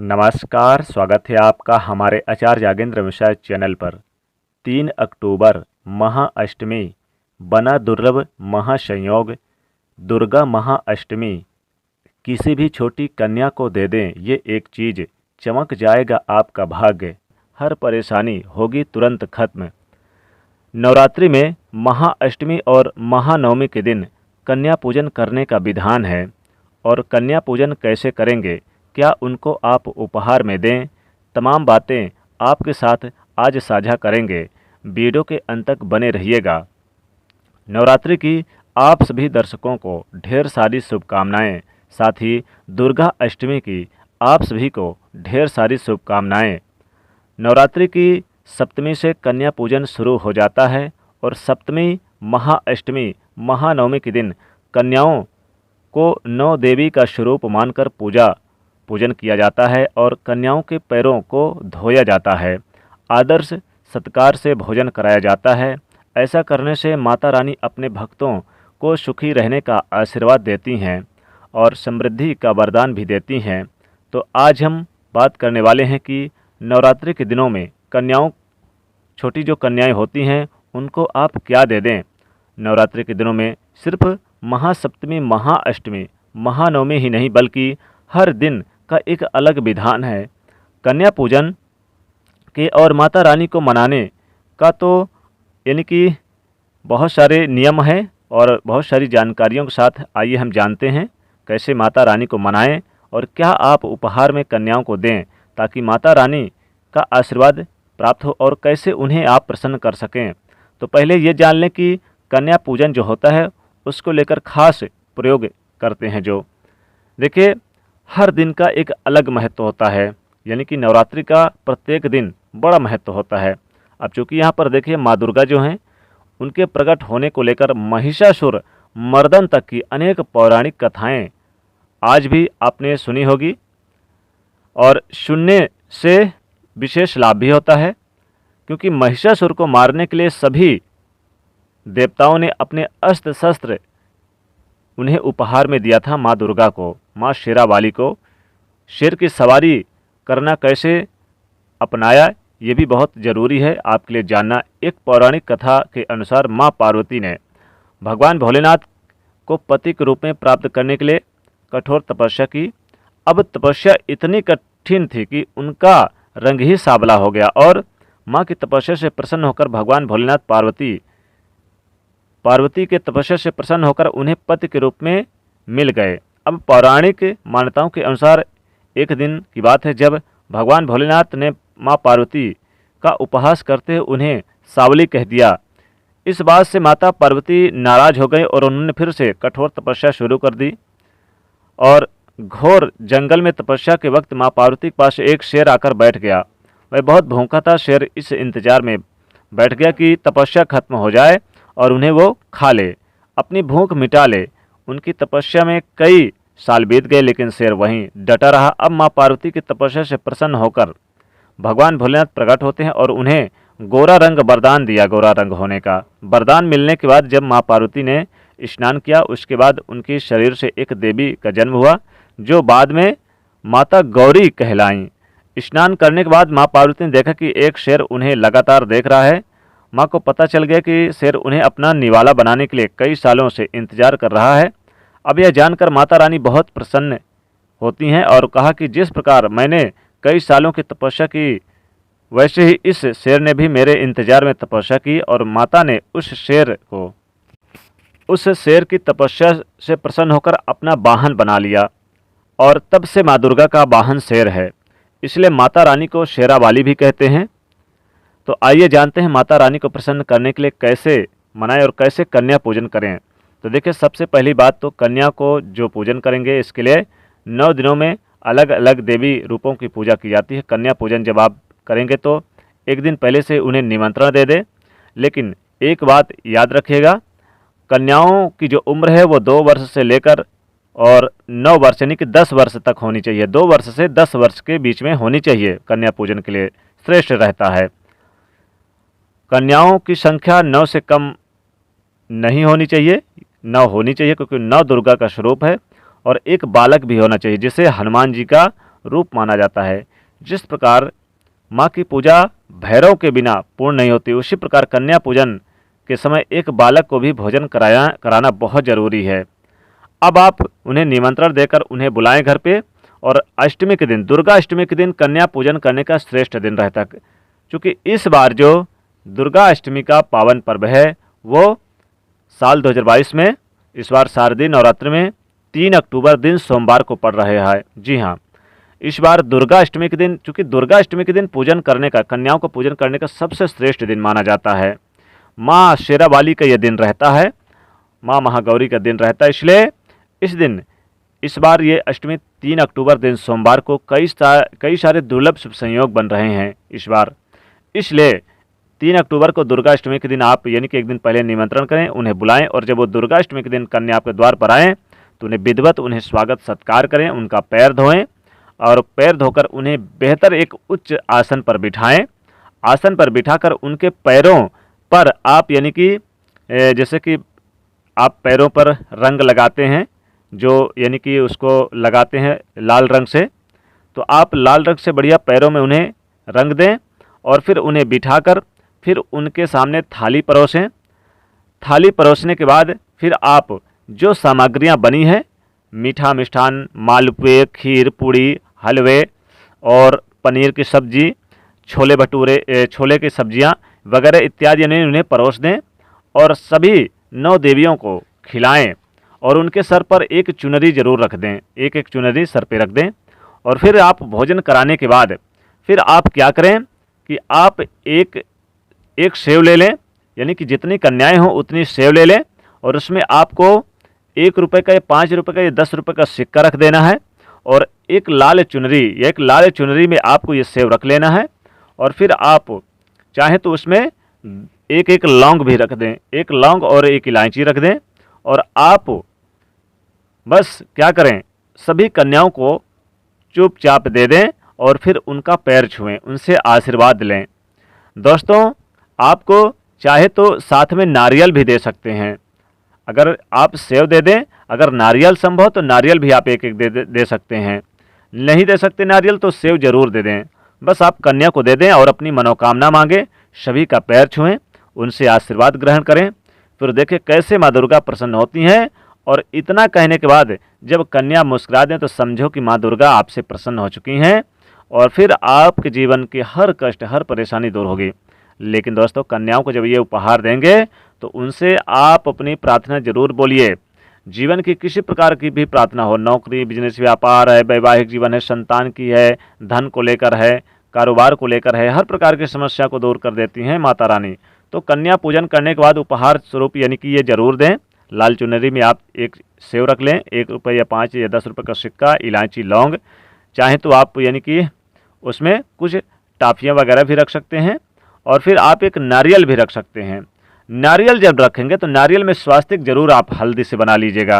नमस्कार, स्वागत है आपका हमारे आचार्य यागेंद्र मिश्रा चैनल पर। 3 अक्टूबर महाअष्टमी, बना दुर्लभ महासंयोग। दुर्गा महाअष्टमी किसी भी छोटी कन्या को दे दें, ये एक चीज़, चमक जाएगा आपका भाग्य, हर परेशानी होगी तुरंत खत्म। नवरात्रि में महाअष्टमी और महानवमी के दिन कन्या पूजन करने का विधान है। और कन्या पूजन कैसे करेंगे, क्या उनको आप उपहार में दें, तमाम बातें आपके साथ आज साझा करेंगे। वीडियो के अंत तक बने रहिएगा। नवरात्रि की आप सभी दर्शकों को ढेर सारी शुभकामनाएं। साथ ही दुर्गा अष्टमी की आप सभी को ढेर सारी शुभकामनाएं। नवरात्रि की सप्तमी से कन्या पूजन शुरू हो जाता है और सप्तमी, महाअष्टमी, महानवमी के दिन कन्याओं को नौ देवी का स्वरूप मानकर पूजन किया जाता है और कन्याओं के पैरों को धोया जाता है। आदर्श सत्कार से भोजन कराया जाता है। ऐसा करने से माता रानी अपने भक्तों को सुखी रहने का आशीर्वाद देती हैं और समृद्धि का वरदान भी देती हैं। तो आज हम बात करने वाले हैं कि नवरात्रि के दिनों में छोटी जो कन्याएं होती हैं उनको आप क्या दे दें। नवरात्रि के दिनों में सिर्फ महासप्तमी, महाअष्टमी, महानवमी ही नहीं बल्कि हर दिन का एक अलग विधान है। कन्या पूजन के और माता रानी को मनाने का तो यानी कि बहुत सारे नियम हैं और बहुत सारी जानकारियों के साथ आइए हम जानते हैं कैसे माता रानी को मनाएं और क्या आप उपहार में कन्याओं को दें ताकि माता रानी का आशीर्वाद प्राप्त हो और कैसे उन्हें आप प्रसन्न कर सकें। तो पहले ये जान लें कि कन्या पूजन जो होता है उसको लेकर खास प्रयोग करते हैं। जो देखिए, हर दिन का एक अलग महत्व होता है, यानी कि नवरात्रि का प्रत्येक दिन बड़ा महत्व होता है। अब चूँकि यहाँ पर देखिए माँ दुर्गा जो हैं उनके प्रकट होने को लेकर महिषासुर मर्दन तक की अनेक पौराणिक कथाएं आज भी आपने सुनी होगी और सुनने से विशेष लाभ भी होता है, क्योंकि महिषासुर को मारने के लिए सभी देवताओं ने अपने अस्त्र शस्त्र उन्हें उपहार में दिया था। माँ दुर्गा को, माँ शेरावाली को शेर की सवारी करना कैसे अपनाया, ये भी बहुत ज़रूरी है आपके लिए जानना। एक पौराणिक कथा के अनुसार माँ पार्वती ने भगवान भोलेनाथ को पति के रूप में प्राप्त करने के लिए कठोर तपस्या की। अब तपस्या इतनी कठिन थी कि उनका रंग ही सावला हो गया और माँ की तपस्या से प्रसन्न होकर भगवान भोलेनाथ पार्वती के तपस्या से प्रसन्न होकर उन्हें पति के रूप में मिल गए। अब पौराणिक मान्यताओं के अनुसार एक दिन की बात है जब भगवान भोलेनाथ ने माँ पार्वती का उपहास करते हुए उन्हें सावली कह दिया। इस बात से माता पार्वती नाराज हो गए और उन्होंने फिर से कठोर तपस्या शुरू कर दी। और घोर जंगल में तपस्या के वक्त माँ पार्वती के पास एक शेर आकर बैठ गया। वह बहुत भूखा था। शेर इस इंतजार में बैठ गया कि तपस्या खत्म हो जाए और उन्हें वो खा ले, अपनी भूख मिटा ले। उनकी तपस्या में कई साल बीत गए लेकिन शेर वहीं डटा रहा। अब माँ पार्वती की तपस्या से प्रसन्न होकर भगवान भोलेनाथ प्रकट होते हैं और उन्हें गोरा रंग वरदान दिया। गोरा रंग होने का वरदान मिलने के बाद जब माँ पार्वती ने स्नान किया, उसके बाद उनके शरीर से एक देवी का जन्म हुआ जो बाद में माता गौरी कहलाईं। स्नान करने के बाद माँ पार्वती ने देखा कि एक शेर उन्हें लगातार देख रहा है। माँ को पता चल गया कि शेर उन्हें अपना निवाला बनाने के लिए कई सालों से इंतजार कर रहा है। अब यह जानकर माता रानी बहुत प्रसन्न होती हैं और कहा कि जिस प्रकार मैंने कई सालों की तपस्या की, वैसे ही इस शेर ने भी मेरे इंतजार में तपस्या की। और माता ने उस शेर की तपस्या से प्रसन्न होकर अपना वाहन बना लिया और तब से माँ दुर्गा का वाहन शेर है, इसलिए माता रानी को शेरावाली भी कहते हैं। तो आइए जानते हैं माता रानी को प्रसन्न करने के लिए कैसे मनाएं और कैसे कन्या पूजन करें। तो देखिए, सबसे पहली बात तो कन्या को जो पूजन करेंगे इसके लिए 9 दिनों में अलग अलग देवी रूपों की पूजा की जाती है। कन्या पूजन जब आप करेंगे तो एक दिन पहले से उन्हें निमंत्रण दे दें। लेकिन एक बात याद रखिएगा, कन्याओं की जो उम्र है वो 2 वर्ष से लेकर और 9 वर्ष यानी कि 10 वर्ष तक होनी चाहिए। 2 वर्ष से 10 वर्ष के बीच में होनी चाहिए, कन्या पूजन के लिए श्रेष्ठ रहता है। कन्याओं की संख्या 9 से कम नहीं होनी चाहिए, 9 होनी चाहिए, क्योंकि 9 दुर्गा का स्वरूप है। और एक बालक भी होना चाहिए जिसे हनुमान जी का रूप माना जाता है। जिस प्रकार माँ की पूजा भैरव के बिना पूर्ण नहीं होती, उसी प्रकार कन्या पूजन के समय एक बालक को भी भोजन कराना बहुत ज़रूरी है। अब आप उन्हें निमंत्रण देकर उन्हें बुलाएं घर पे, और अष्टमी के दिन, दुर्गा अष्टमी के दिन कन्या पूजन करने का श्रेष्ठ दिन रहता है, क्योंकि इस बार जो दुर्गा अष्टमी का पावन पर्व है वो साल 2022 में इस बार शारदीय नवरात्र में 3 अक्टूबर दिन सोमवार को पड़ रहा है। जी हाँ, इस बार दुर्गा अष्टमी के दिन, चूँकि दुर्गा अष्टमी के दिन पूजन करने का, कन्याओं को पूजन करने का सबसे श्रेष्ठ दिन माना जाता है। माँ शेरावाली का यह दिन रहता है, माँ महागौरी का दिन रहता है, इसलिए इस दिन, इस बार ये अष्टमी 3 अक्टूबर दिन सोमवार को कई सारे दुर्लभ शुभ संयोग बन रहे हैं इस बार। इसलिए 3 अक्टूबर को दुर्गा अष्टमी के दिन आप यानी कि एक दिन पहले निमंत्रण करें, उन्हें बुलाएं, और जब वो दुर्गा अष्टमी के दिन कन्या आपके द्वार पर आएँ तो उन्हें विधिवत उन्हें स्वागत सत्कार करें, उनका पैर धोएं, और पैर धोकर उन्हें बेहतर एक उच्च आसन पर बिठाएं। आसन पर बिठाकर उनके पैरों पर आप यानी कि जैसे कि आप पैरों पर रंग लगाते हैं, जो यानी कि उसको लगाते हैं लाल रंग से, तो आप लाल रंग से बढ़िया पैरों में उन्हें रंग दें, और फिर उन्हें बिठाकर फिर उनके सामने थाली परोसें। थाली परोसने के बाद फिर आप जो सामग्रियां बनी हैं, मीठा मिष्ठान, मालपुए, खीर, पूड़ी, हलवे और पनीर की सब्जी, छोले भटूरे, छोले की सब्जियां वगैरह इत्यादि उन्हें परोस दें, और सभी 9 देवियों को खिलाएं, और उनके सर पर एक चुनरी जरूर रख दें, एक एक चुनरी सर पे रख दें। और फिर आप भोजन कराने के बाद फिर आप क्या करें कि आप एक सेव ले लें, यानी कि जितनी कन्याएं हों उतनी सेव ले लें, और उसमें आपको 1 रुपये का या 5 रुपये का या 10 रुपये का सिक्का रख देना है, और एक लाल चुनरी में आपको ये सेव रख लेना है। और फिर आप चाहें तो उसमें एक एक लौंग भी रख दें, एक लौंग और एक इलायची रख दें, और आप बस क्या करें, सभी कन्याओं को चुपचाप दे दें, और फिर उनका पैर छुएं, उनसे आशीर्वाद लें। दोस्तों, आपको चाहे तो साथ में नारियल भी दे सकते हैं। अगर आप सेव दे दें, अगर नारियल संभव तो नारियल भी आप एक एक दे सकते हैं। नहीं दे सकते नारियल तो सेव जरूर दे दें। बस आप कन्या को दे दें और अपनी मनोकामना मांगें, सभी का पैर छुएं, उनसे आशीर्वाद ग्रहण करें, फिर देखें कैसे माँ दुर्गा प्रसन्न होती हैं। और इतना कहने के बाद जब कन्या मुस्कुरा दें तो समझो कि माँ दुर्गा आपसे प्रसन्न हो चुकी हैं, और फिर आपके जीवन के हर कष्ट, हर परेशानी दूर होगी। लेकिन दोस्तों, कन्याओं को जब ये उपहार देंगे तो उनसे आप अपनी प्रार्थना जरूर बोलिए। जीवन की किसी प्रकार की भी प्रार्थना हो, नौकरी, बिजनेस, व्यापार है, वैवाहिक जीवन है, संतान की है, धन को लेकर है, कारोबार को लेकर है, हर प्रकार की समस्या को दूर कर देती हैं माता रानी। तो कन्या पूजन करने के बाद उपहार स्वरूप यानी कि ये जरूर दें। लाल चुनरी में आप एक सेव रख लें, 1 रुपये या 5 या 10 रुपये का सिक्का, इलायची, लौंग, चाहे तो आप यानी कि उसमें कुछ टाफियाँ वगैरह भी रख सकते हैं, और फिर आप एक नारियल भी रख सकते हैं। नारियल जब रखेंगे तो नारियल में स्वास्तिक जरूर आप हल्दी से बना लीजिएगा।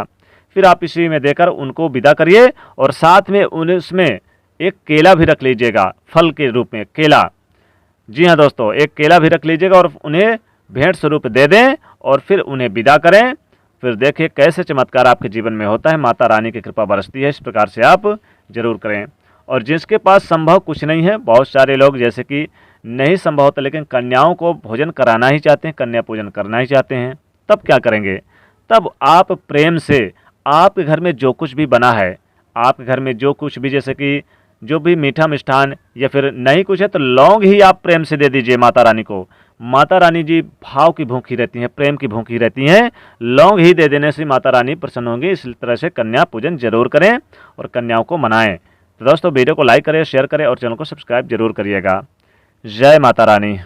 फिर आप इसी में देकर उनको विदा करिए, और साथ में उसमें एक केला भी रख लीजिएगा, फल के रूप में केला। जी हाँ दोस्तों, एक केला भी रख लीजिएगा और उन्हें भेंट स्वरूप दे दें, और फिर उन्हें विदा करें। फिर देखिए कैसे चमत्कार आपके जीवन में होता है, माता रानी की कृपा बरसती है। इस प्रकार से आप जरूर करें। और जिसके पास संभव कुछ नहीं है, बहुत सारे लोग जैसे कि नहीं संभव होता लेकिन कन्याओं को भोजन कराना ही चाहते हैं, कन्या पूजन करना ही चाहते हैं, तब क्या करेंगे? तब आप प्रेम से आपके घर में जो कुछ भी बना है, आपके घर में जो कुछ भी जैसे कि जो भी मीठा मिष्ठान या फिर नहीं कुछ है तो लौंग ही आप प्रेम से दे दीजिए माता रानी को। माता रानी जी भाव की भूखी रहती हैं, प्रेम की भूखी रहती हैं। लौंग ही दे देने से माता रानी प्रसन्न होंगी। इस तरह से कन्या पूजन जरूर करें और कन्याओं को मनाएं। तो दोस्तों, वीडियो को लाइक करें, शेयर करें और चैनल को सब्सक्राइब जरूर करिएगा। जय माता रानी।